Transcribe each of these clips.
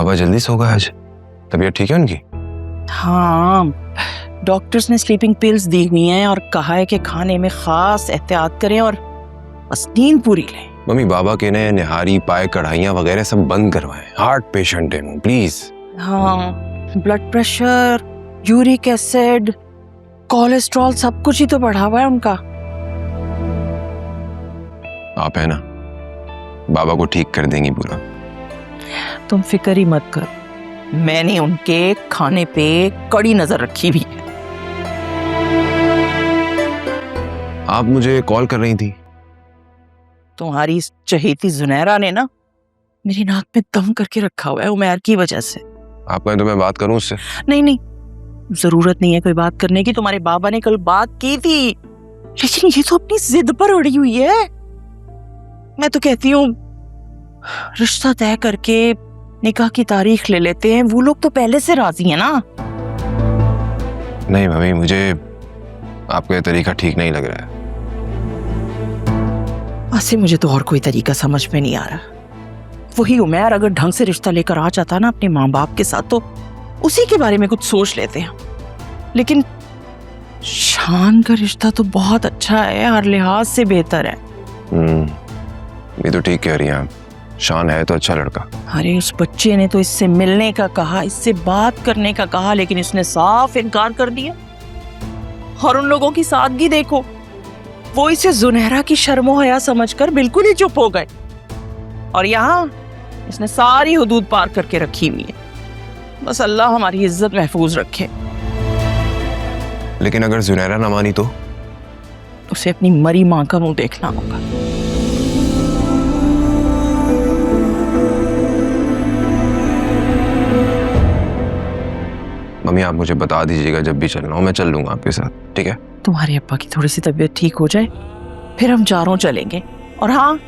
बाबा जल्दी सो गए आज? तबीयत ठीक है उनकी? हाँ, डॉक्टर्स ने स्लीपिंग पिल्स दी हुई हैं और कहा है कि खाने में खास एहतियात करें और बस नींद पूरी लें। मम्मी, बाबा के ने निहारी, पाए, कढ़ाइयाँ वगैरह सब बंद करवाएं। हार्ट पेशेंट है वो, प्लीज। हाँ, blood pressure, uric acid, cholesterol सब कुछ ही तो बढ़ा हुआ है उनका। आप है ना, बाबा को ठीक कर देंगी पूरा। तुम फिक्र ही मत करो, मैंने उनके खाने पे कड़ी नजर रखी हुई है। आप मुझे कॉल कर रही थी? तुम्हारी इस चहेती जुनैरा ने ना मेरी नाक में दम करके रखा हुआ है उमैर की वजह से। आप कहें तो मैं बात करूं उससे? नहीं नहीं, जरूरत नहीं है कोई बात करने की। तुम्हारे बाबा ने कल बात की थी, लेकिन ये तो अपनी जिद पर अड़ी हुई है। मैं तो कहती हूँ रिश्ता तय करके निकाह की तारीख ले लेते हैं, वो लोग तो पहले से राजी हैं ना। नहीं मम्मी, मुझे आपका ये तरीका ठीक नहीं लग रहा है। ऐसे मुझे तो और कोई तरीका समझ में नहीं आ रहा। वही उमैर अगर ढंग से रिश्ता लेकर आ जाता ना अपने माँ बाप के साथ, तो उसी के बारे में कुछ सोच लेते हैं। लेकिन शान का रिश्ता तो बहुत अच्छा है, हर लिहाज से बेहतर है। ये तो ठीक कह रही हैं आप, शान है तो अच्छा लड़का। अरे उस बच्चे ने तो इससे मिलने का कहा, इससे बात करने का कहा, लेकिन इसने साफ इनकार कर दिया। और उन लोगों की सादगी देखो, वो इसे जुनहरा की शर्मो हया समझकर बिल्कुल ही चुप हो गए। और यहाँ इसने सारी हुदूद पार करके रखी हुई है। बस अल्लाह हमारी इज्जत महफूज रखे। लेकिन अगर जुनैरा ना मानी तो? उसे अपनी मरी माँ का मुंह देखना होगा। मम्मी, आप मुझे बता दीजिएगा जब भी चलना हो, मैं चल लूंगा आपके साथ, ठीक है? तुम्हारे अब्बा की थोड़ी सी तबीयत ठीक हो जाए, फिर हम चारों चलेंगे। और हाँ,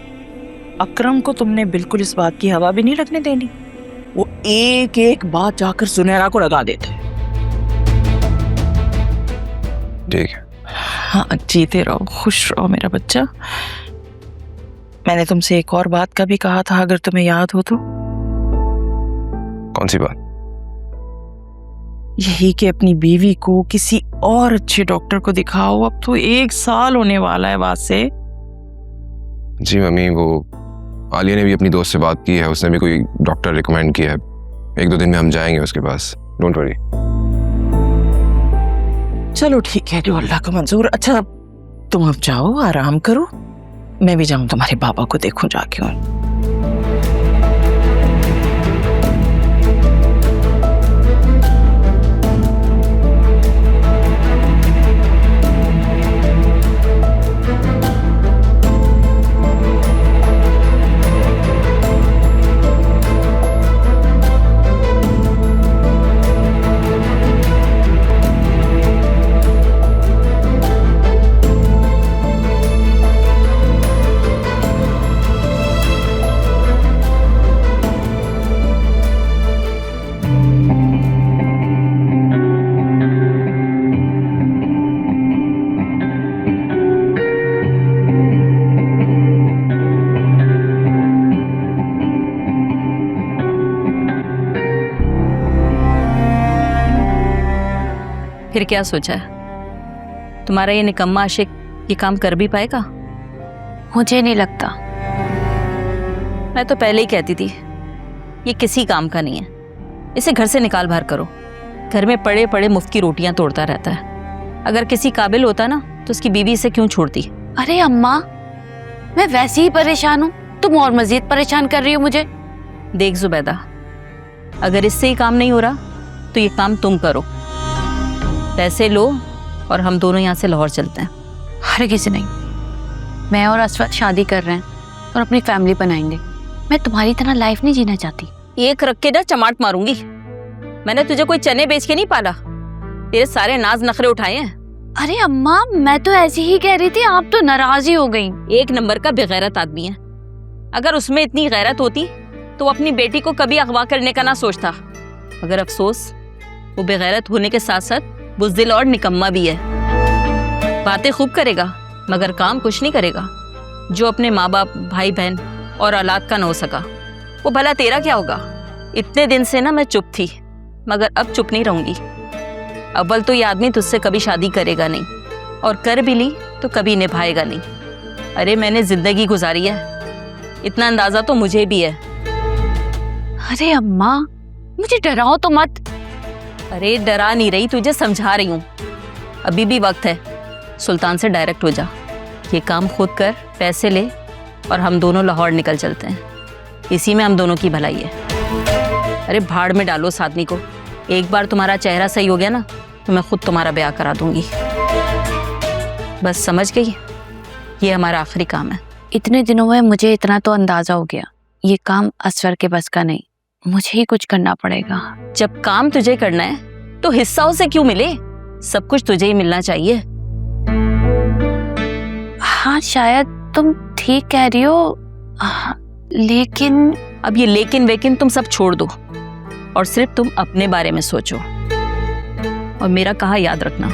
अकरम को तुमने बिल्कुल इस बात की हवा भी नहीं लगने देनी। वो एक एक बात जाकर सुनहरा को लगा देते हैं। ठीक है। हाँ, जीते रहो, खुश रहो मेरा बच्चा। मैंने तुमसे एक और बात का भी कहा था, अगर तुम्हें याद हो तो। कौन सी बात? यही कि अपनी बीवी को किसी और अच्छे डॉक्टर को दिखाओ। अब तो 1 साल होने वाला है बात से। जी मम्मी, वो आलिया ने भी अपनी दोस्त से बात की है, उसने भी कोई डॉक्टर रिकमेंड किया है। 1-2 दिन में हम जाएंगे उसके पास, डोंट वरी। चलो ठीक है, जो अल्लाह को मंजूर। अच्छा, तुम अब जाओ, आराम करो। मैं भी जाऊं तुम्हारे बाबा को देखूं जाके। और फिर क्या सोचा है? तुम्हारा ये निकम्मा आशिक ये काम कर भी पाएगा? मुझे नहीं लगता। मैं तो पहले ही कहती थी ये किसी काम का नहीं है, इसे घर से निकाल बाहर करो। घर में पड़े पड़े मुफ्त की रोटियां तोड़ता रहता है। अगर किसी काबिल होता ना तो उसकी बीवी इसे क्यों छोड़ती? अरे अम्मा, मैं वैसे ही परेशान हूँ, तुम और मजीद परेशान कर रही हो मुझे। देख जुबैदा, अगर इससे ही काम नहीं हो रहा तो ये काम तुम करो। पैसे लो और हम दोनों यहाँ से लाहौर चलते हैं। हर किसी नहीं, मैं और असवद शादी कर रहे हैं और अपनी फैमिली बनाएंगे। मैं तुम्हारी तरह लाइफ नहीं जीना चाहती। एक रख के ना चमाट मारूंगी। मैंने तुझे कोई चने बेच के नहीं पाला, तेरे सारे नाज नखरे उठाए हैं। अरे अम्मा, मैं तो ऐसी ही कह रही थी, आप तो नाराज ही हो गई। 1 नंबर का बेगैरत आदमी है। अगर उसमें इतनी गैरत होती तो अपनी बेटी को कभी अगवा करने का ना सोचता। मगर अफसोस, वो बेगैरत होने के साथ साथ बुज़दिल और निकम्मा भी है। बातें खूब करेगा मगर काम कुछ नहीं करेगा। जो अपने माँ बाप, भाई बहन और औलाद का ना हो सका, वो भला तेरा क्या होगा? इतने दिन से ना मैं चुप थी, मगर अब चुप नहीं रहूंगी। अव्वल तो ये आदमी तुझसे कभी शादी करेगा नहीं, और कर भी ली तो कभी निभाएगा नहीं। अरे मैंने जिंदगी गुजारी है, इतना अंदाजा तो मुझे भी है। अरे अम्मा, मुझे डराओ तो मत। अरे डरा नहीं रही, तुझे समझा रही हूँ। अभी भी वक्त है, सुल्तान से डायरेक्ट हो जा। ये काम खुद कर, पैसे ले, और हम दोनों लाहौर निकल चलते हैं। इसी में हम दोनों की भलाई है। अरे भाड़ में डालो उस आदमी को। एक बार तुम्हारा चेहरा सही हो गया ना, तो मैं खुद तुम्हारा ब्याह करा दूंगी। बस समझ गई, ये हमारा आखिरी काम है। इतने दिनों में मुझे इतना तो अंदाजा हो गया, ये काम असफर के बस का नहीं, मुझे ही कुछ करना पड़ेगा। जब काम तुझे करना है तो हिस्सा उसे क्यों मिले? सब कुछ तुझे ही मिलना चाहिए। हाँ, शायद तुम ठीक कह रही हो, लेकिन अब ये लेकिन वेकिन तुम सब छोड़ दो, और सिर्फ तुम अपने बारे में सोचो, और मेरा कहा याद रखना।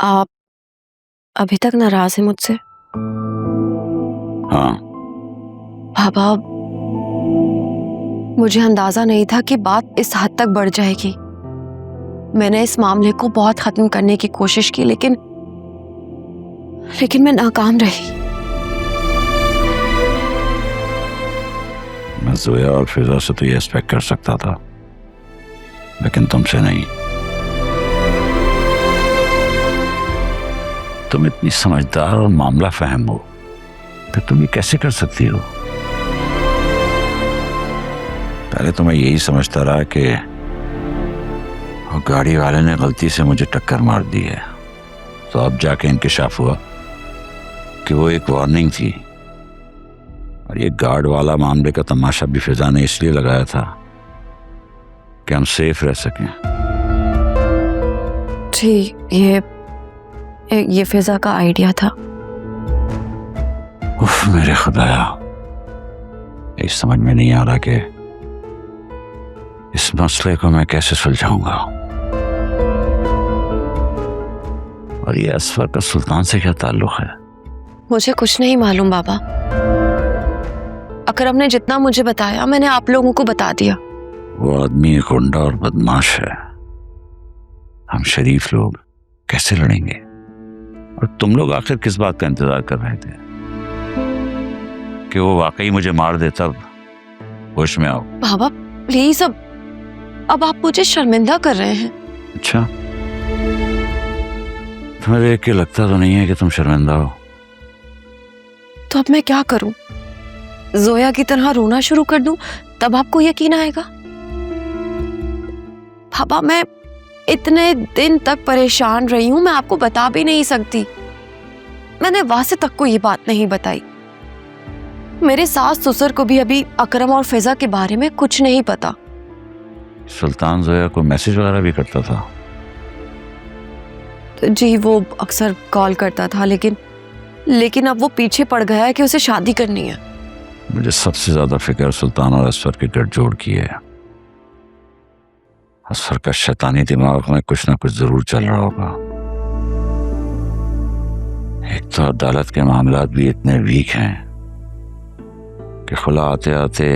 आप अभी तक नाराज हैं मुझसे? हाँ। पापा, मुझे अंदाजा नहीं था कि बात इस हद तक बढ़ जाएगी। मैंने इस मामले को बहुत खत्म करने की कोशिश की, लेकिन मैं नाकाम रही। मैं जोया और फिजा से तो ये एक्सपेक्ट कर सकता था, लेकिन तुमसे नहीं। तुम इतनी समझदार और मामला फहम हो, फिर तुम ये कैसे कर सकती हो? पहले तो मैं यही समझता रहा कि वो गाड़ी वाले ने गलती से मुझे टक्कर मार दी है, तो अब जाके इंकिशाफ हुआ कि वो एक वार्निंग थी। और ये गार्ड वाला मामले का तमाशा भी फिजा ने इसलिए लगाया था कि हम सेफ रह सकें। जी, ये फिजा का आइडिया था। उफ, मेरे खुदाया, ये समझ में नहीं आ रहा कि इस मसले को मैं कैसे सुलझाऊंगा। और ये असफर का सुल्तान से क्या ताल्लुक है? मुझे कुछ नहीं मालूम बाबा। अकरम ने जितना मुझे बताया मैंने आप लोगों को बता दिया। वो आदमी एक गुंडा और बदमाश है। हम शरीफ लोग कैसे लड़ेंगे? और तुम लोग आखिर किस बात का इंतजार कर रहे थे? कि वो वाकई मुझे मार दे तब होश में आओ। बाबा प्लीज, अब आप मुझे शर्मिंदा कर रहे हैं। अच्छा, तुम्हें देख के लगता तो नहीं है कि तुम शर्मिंदा हो। तो अब मैं क्या करूं? जोया की तरह रोना शुरू कर दूं, तब आपको यकीन आएगा? बाबा, मैं इतने दिन तक परेशान रही हूं, मैं आपको बता भी नहीं सकती। मैंने वासे तक को ये बात नहीं बताई। मेरे सास ससुर को भी अभी अकरम और फिजा के बारे में कुछ नहीं पता। सुल्तान जोया को मैसेज वगैरह भी करता था? जी, वो अक्सर कॉल करता था, लेकिन अब वो पीछे पड़ गया है कि उसे शादी करनी है। मुझे सबसे ज्यादा फिक्र सुल्तान और असफर के गठजोड़ की है। असफर का शैतानी दिमाग में कुछ ना कुछ जरूर चल रहा होगा। एक तो अदालत के मामलात भी इतने वीक हैं कि खुला आते आते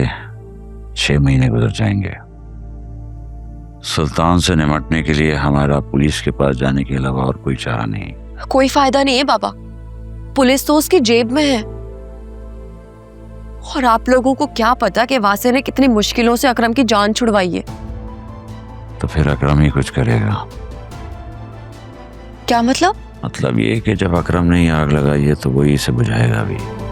6 महीने गुजर जाएंगे। सुल्तान से निपटने के लिए हमारा पुलिस के पास जाने के अलावा और कोई चारा नहीं। कोई फायदा नहीं है बाबा, पुलिस तो उसकी जेब में है। और आप लोगों को क्या पता कि वासे ने कितनी मुश्किलों से अकरम की जान छुड़वाई है। तो फिर अकरम ही कुछ करेगा। क्या मतलब? मतलब ये कि जब अकरम ने ही आग लगाई है तो वही इसे बुझाएगा भी।